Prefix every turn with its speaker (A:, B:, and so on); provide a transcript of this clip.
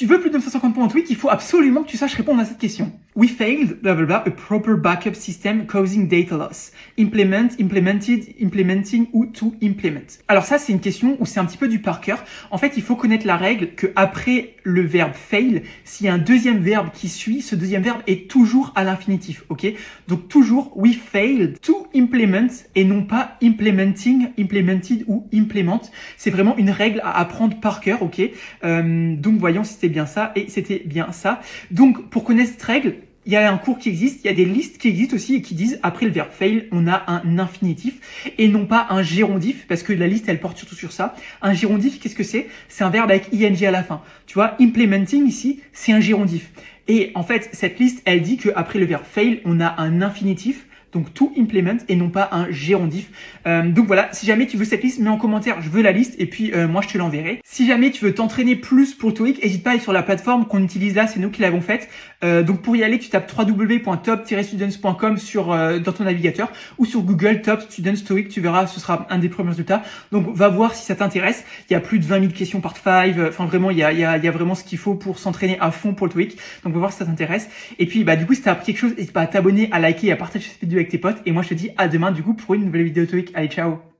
A: tu veux plus de 950 points en TOEIC, il faut absolument que tu saches répondre à cette question. We failed, blah blah blah, a proper backup system causing data loss. Implement, implemented, implementing ou to implement. Alors ça, c'est une question où c'est un petit peu du par cœur. En fait, il faut connaître la règle que après le verbe fail, s'il y a un deuxième verbe qui suit, ce deuxième verbe est toujours à l'infinitif, ok? Donc toujours, we failed to implement et non pas implementing, implemented ou implement. C'est vraiment une règle à apprendre par cœur, ok? Donc voyons si c'était bien ça, et c'était bien ça. Donc pour connaître cette règle, il y a un cours qui existe, il y a des listes qui existent aussi et qui disent après le verbe fail, on a un infinitif et non pas un gérondif, parce que la liste elle porte surtout sur ça. Un gérondif, qu'est-ce que c'est? C'est un verbe avec ing à la fin. Tu vois, implementing ici, c'est un gérondif. Et en fait, cette liste, elle dit qu'après le verbe fail, on a un infinitif. Donc to implement et non pas un gérondif. Donc voilà, si jamais tu veux cette liste, mets en commentaire, je veux la liste et puis moi je te l'enverrai. Si jamais tu veux t'entraîner plus pour le TOEIC, n'hésite pas à aller sur la plateforme qu'on utilise là, c'est nous qui l'avons faite. Donc pour y aller, tu tapes www.top-students.com dans ton navigateur ou sur Google Top Students TOEIC, tu verras, ce sera un des premiers résultats. Donc va voir si ça t'intéresse. Il y a plus de 20 000 questions part 5. Enfin vraiment, il y a vraiment ce qu'il faut pour s'entraîner à fond pour le TOEIC. Donc va voir si ça t'intéresse. Et puis du coup, si t'as appris quelque chose, n'hésite pas à t'abonner, à liker et à partager cette vidéo avec tes potes. Et moi, je te dis à demain, du coup, pour une nouvelle vidéo TOEIC. Allez, ciao!